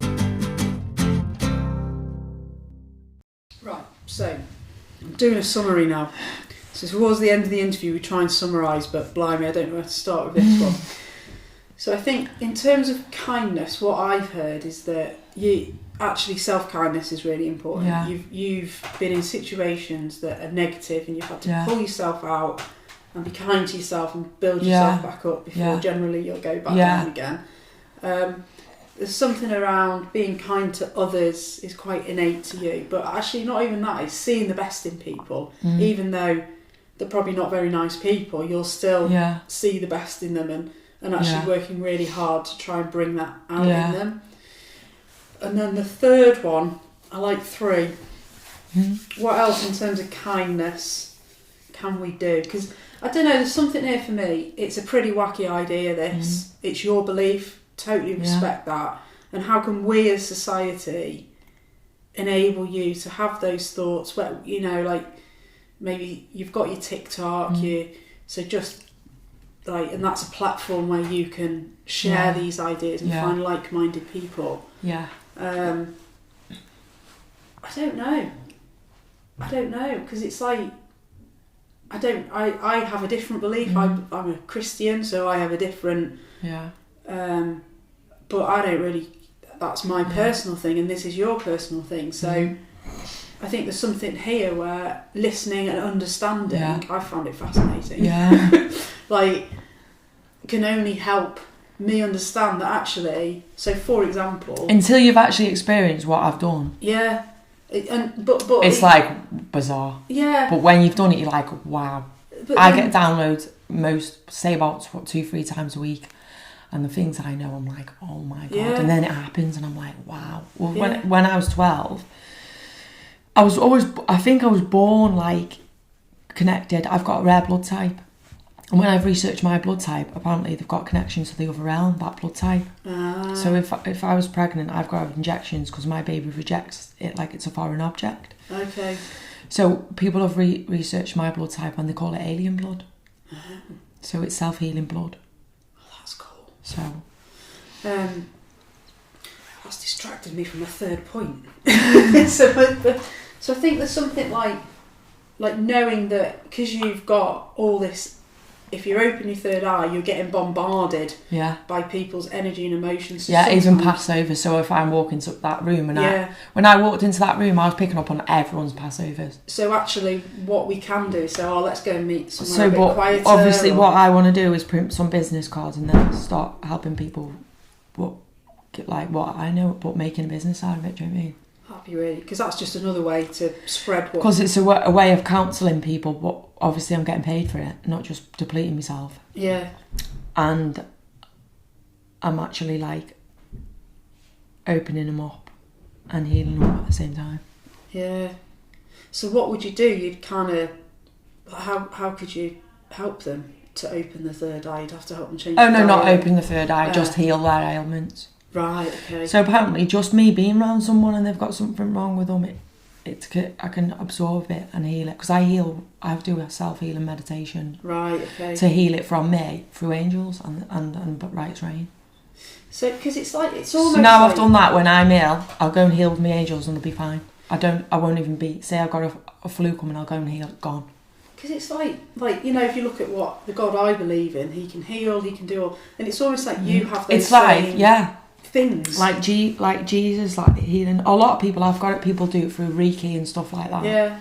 Right, so I'm doing a summary now. So towards the end of the interview, we try and summarise, but blimey, I don't know where to start with this one. So I think in terms of kindness, what I've heard is that self-kindness is really important. Yeah. You've been in situations that are negative, and you've had to pull yourself out and be kind to yourself and build yourself back up before generally you'll go back down again. There's something around being kind to others is quite innate to you, but actually not even that. It's seeing the best in people, even though they're probably not very nice people, you'll still see the best in them and actually working really hard to try and bring that out in them. And then the third one, I like 3. What else in terms of kindness can we do? Because, I don't know, there's something here for me. It's a pretty wacky idea, this. It's your belief, totally respect that. And how can we as society enable you to have those thoughts where, like, maybe you've got your TikTok, so just like, and that's a platform where you can share these ideas and find like-minded people. Yeah. I don't know, because it's like I have a different belief. I'm a Christian, so I have a different. Yeah. But I don't really. That's my personal thing, and this is your personal thing. So I think there's something here where listening and understanding. I found it fascinating. Yeah. Like, can only help me understand that actually. So, for example, until you've actually experienced what I've done. Yeah. But it's like bizarre. Yeah. But when you've done it, you're like, wow. But I get downloads say about 2-3 times a week, and the things I know, I'm like, oh my god. Yeah. And then it happens, and I'm like, wow. Well, when I was 12, I think I was born like connected. I've got a rare blood type. And when I've researched my blood type, apparently they've got connections to the other realm, that blood type. So if I was pregnant, I've got to have injections because my baby rejects it like it's a foreign object. Okay. So people have researched my blood type and they call it alien blood. So it's self-healing blood. Oh, that's cool. So... that's distracted me from a third point. So I think there's something like knowing that because you've got all this. If you open your third eye, you're getting bombarded by people's energy and emotions. So even Passover. So if I'm walking to that room and when I walked into that room, I was picking up on everyone's Passovers. So actually, what we can do, let's go and meet somewhere a bit quieter. Obviously, what I want to do is print some business cards and then start helping people, what I know, but making a business out of it. Do you know what I mean? That'd be really, because that's just another way to spread what. Because it's a way of counselling people, but obviously I'm getting paid for it, not just depleting myself. Yeah. And I'm actually like opening them up and healing them at the same time. Yeah. So what would you do? You'd kind of, how could you help them to open the third eye? You'd have to help them change. Oh no, not open the third eye, just heal their ailments. Right, okay. So apparently just me being around someone and they've got something wrong with them, I can absorb it and heal it. Because I do a self-healing meditation. Right, okay. To heal it from me through angels and Right's Rain. So, because it's almost so now I've done that, when I'm ill, I'll go and heal with my angels and I'll be fine. I won't even say I've got a flu coming, I'll go and heal it, gone. Because it's like if you look at what the God I believe in, he can heal, he can do all, and it's almost like you have those things. Like Jesus, like healing. A lot of people, people do it through Reiki and stuff like that. Yeah.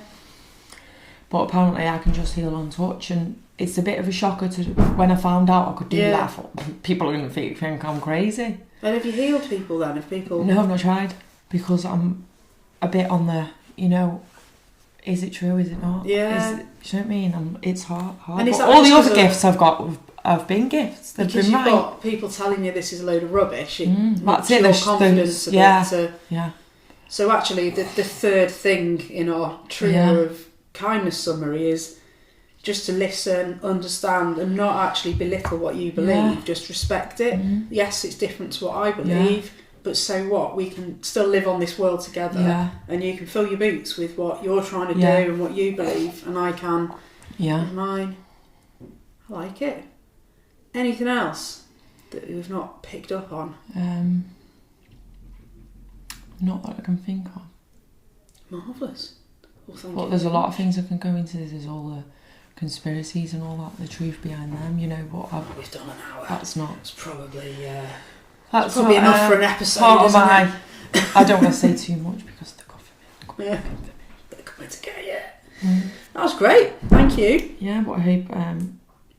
But apparently I can just heal on touch, and it's a bit of a shocker when I found out I could do that. I thought, people are going to think I'm crazy. And have you healed people then? No, I've not tried, because I'm a bit on the, is it true, is it not? Yeah. Do you know what I mean? It's hard. And it's all the other gifts I've got have been gifts. They've been right. Because you've got people telling you this is a load of rubbish. That's it. Your confidence of it. Yeah. So actually, the third thing in our trio of kindness summary is just to listen, understand, and not actually belittle what you believe. Yeah. Just respect it. Yes, it's different to what I believe. But so what? We can still live on this world together, and you can fill your boots with what you're trying to do and what you believe, and I can with mine. I like it. Anything else that we've not picked up on? Not that I can think of. Marvellous. Well, but there's a lot of things that can go into this. There's all the conspiracies and all that, the truth behind them. We've done an hour. That's not. It's probably. That's probably enough for an episode. I don't want to say too much because they're coming. They're coming to get you. That was great. Thank you. Yeah, but I hope,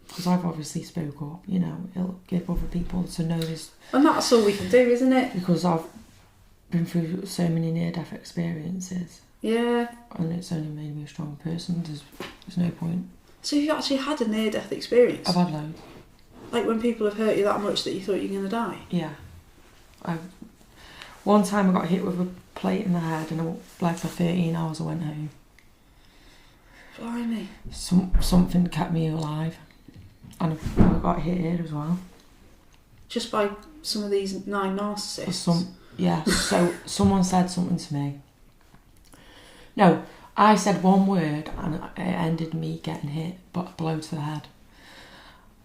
because I've obviously spoke up, it'll give other people to know this. And that's all we can do, isn't it? Because I've been through so many near-death experiences. Yeah. And it's only made me a strong person. There's no point. So you've actually had a near-death experience? I've had loads. Like when people have hurt you that much that you thought you were going to die? Yeah. One time I got hit with a plate in the head and for 13 hours I went home. Blimey. Something kept me alive. And I got hit here as well. Just by some of these 9 narcissists? So someone said something to me. No, I said one word and it ended me getting hit, but a blow to the head.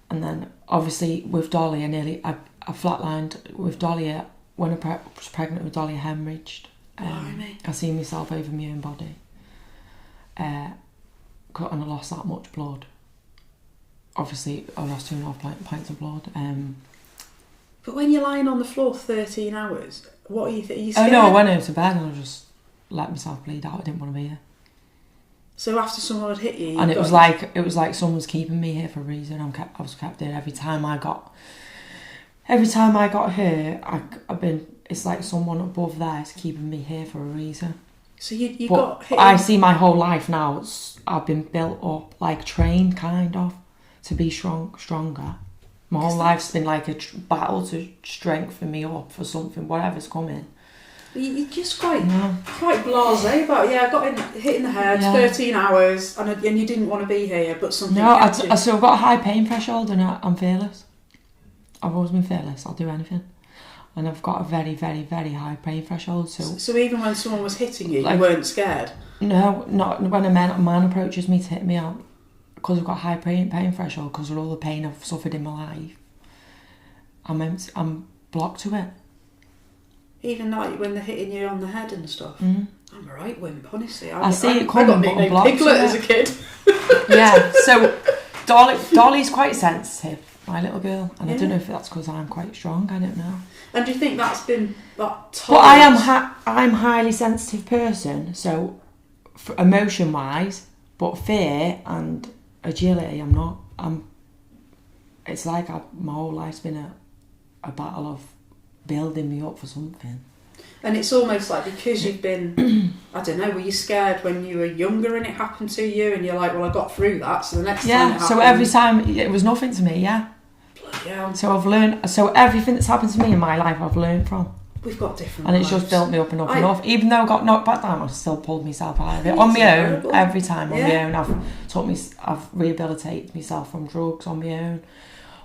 And then, obviously, with Dolly, I flatlined with Dolly. When I was pregnant with Dolly, I hemorrhaged. I seen myself over my own body. and I lost that much blood. Obviously, I lost 2.5 pints of blood. But when you're lying on the floor 13 hours, what are you thinking? Oh no, I went home to bed and I just let myself bleed out. I didn't want to be here. So after someone had hit you, And it was like someone was keeping me here for a reason. I was kept here every time I got hurt. It's like someone above there is keeping me here for a reason. So you but got hit. I see my whole life now. I've been built up, like trained, kind of, to be stronger. My whole life's been like a battle to strengthen me up for something, whatever's coming. You're just quite blasé about it. Yeah, I got hit in the head, 13 hours, and you didn't want to be here, but something. No, I still got a high pain threshold, and I'm fearless. I've always been fearless. I'll do anything, and I've got a very, very, very high pain threshold. So even when someone was hitting you, you weren't scared. No, not when a man approaches me to hit me out, because I've got a high pain threshold, because of all the pain I've suffered in my life. I'm blocked to it. Even like when they're hitting you on the head and stuff. Mm. I'm a right wimp, honestly. I see it coming, but I'm blocked. Piglet as a kid. Yeah, so Dolly's quite sensitive, my little girl, and I don't know if that's because I'm quite strong. I don't know. And do you think that's been that? But I'm highly sensitive person, so emotion wise, but fear and agility, I'm not. It's like my whole life's been a battle of building me up for something. And it's almost like because you've been, I don't know, were you scared when you were younger and it happened to you and you're like, well, I got through that, so the next time it happens... so every time, it was nothing to me, Bloody hell. So I've learned, so everything that's happened to me in my life, I've learned from. We've got different And it's lives. just built me up and up. Even though I got knocked back down, I still pulled myself out of it. On my own, every time on my own. I've rehabilitated myself from drugs on my own.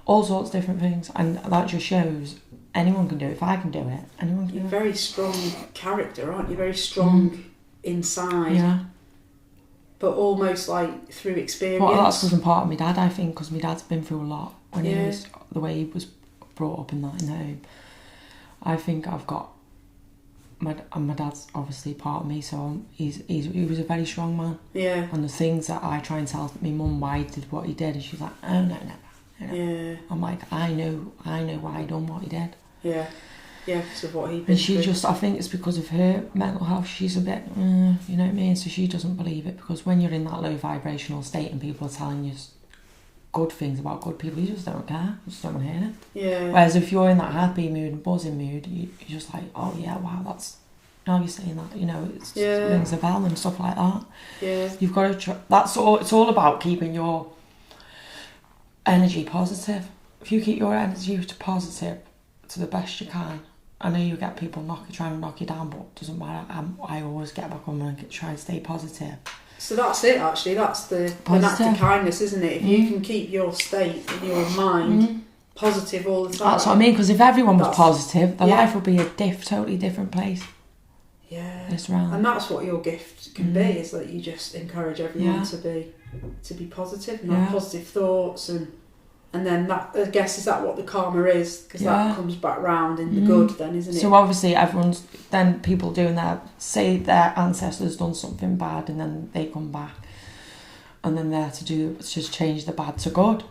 All sorts of different things. And that just shows... anyone can do it. If I can do it, anyone can do it. You're very strong character, aren't you? Very strong inside. Yeah. But almost like through experience. Well, that's because I'm part of my dad, I think, because my dad's been through a lot when he was, the way he was brought up in the home. I think I've got... my dad's obviously part of me, so he was a very strong man. Yeah. And the things that I try and tell my mum why he did what he did, and she's like, oh, no. Yeah. I'm like, I know why he done what he did. Yeah, because of what he did. And she just, I think it's because of her mental health, she's a bit, you know what I mean? So she doesn't believe it, because when you're in that low vibrational state and people are telling you good things about good people, you just don't care, you just don't want to hear it. Yeah. Whereas if you're in that happy mood and buzzing mood, you're just like, oh yeah, wow, that's, now you're saying that, you know, it rings a bell and stuff like that. Yeah. You've got to, it's all about keeping your energy positive. If you keep your energy positive to the best you can, I know you get people trying to knock you down, but it doesn't matter. I always get back on and try and stay positive. So that's it, actually. That's the act of kindness, isn't it? If you can keep your state and your mind positive all the time. That's what I mean, because if everyone was positive, life would be a totally different place. Yeah. And that's what your gift can be, is that you just encourage everyone to be positive and have positive thoughts, and then that, I guess, is that what the karma is, because that comes back round in the good then, isn't it? So obviously people doing say their ancestors done something bad, and then they come back and then they're to just change the bad to good,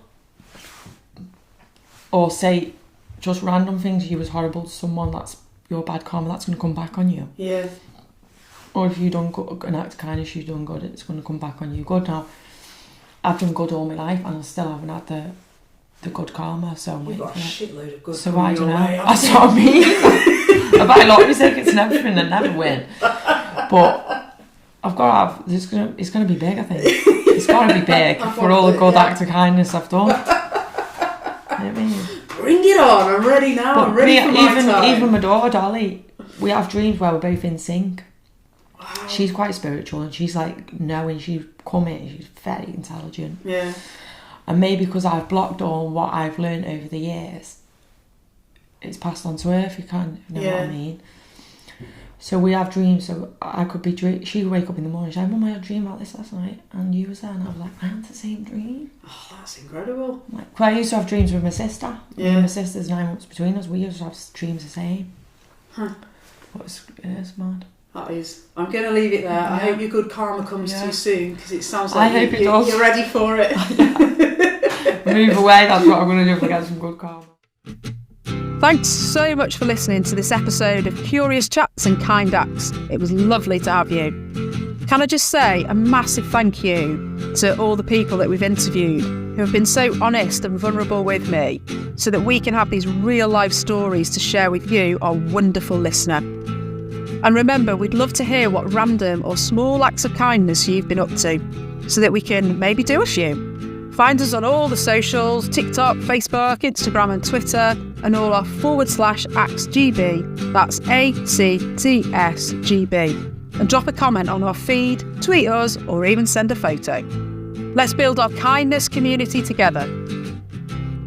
or say just random things, you was horrible to someone, that's your bad karma, that's going to come back on you. Yeah. Or if you done an act of kindness, you done good, it's going to come back on you good. Now I've done good all my life and I still haven't had the good karma, so I'm waiting for it. You've got a shitload of good so karma. I don't know, that's what I mean. I buy lottery tickets and everything and never win, but I've got to have, it's going to be big, I think. It's got to be big for all the good act of kindness I've done. You know what I mean? Bring it on, I'm ready now, but I'm ready for my time. Even my daughter Dolly, we have dreams where we're both in sync. Wow. She's quite spiritual, and she's like, knowing she's very intelligent. Yeah. And maybe because I've blocked on what I've learned over the years, it's passed on to her, if you know what I mean. So we have dreams, so I could be she would wake up in the morning, she'd say, Mum, I had a dream about this last night, and you was there, and I was like, I had the same dream. Oh, that's incredible. Like, well, I used to have dreams with my sister. Yeah. My sister's 9 months between us, we used to have dreams the same. Huh. But it is mad. That is. I'm going to leave it there. Yeah. I hope your good karma comes to you soon, because it sounds I like hope it does. you're ready for it. Move away, that's what I'm going to do if I get some good karma. Thanks so much for listening to this episode of Curious Chats and Kind Acts. It was lovely to have you. Can I just say a massive thank you to all the people that we've interviewed who have been so honest and vulnerable with me, so that we can have these real life stories to share with you, our wonderful listener. And remember, we'd love to hear what random or small acts of kindness you've been up to, so that we can maybe do a few. Find us on all the socials, TikTok, Facebook, Instagram and Twitter, and all our /ActsGB, that's ACTSGB. And drop a comment on our feed, tweet us, or even send a photo. Let's build our kindness community together.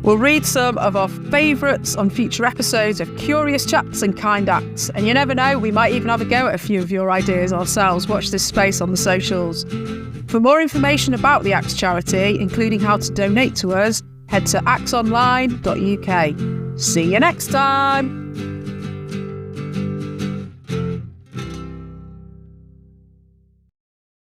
We'll read some of our favourites on future episodes of Curious Chats and Kind Acts. And you never know, we might even have a go at a few of your ideas ourselves. Watch this space on the socials. For more information about the Acts charity, including how to donate to us, head to actsonline.uk. See you next time!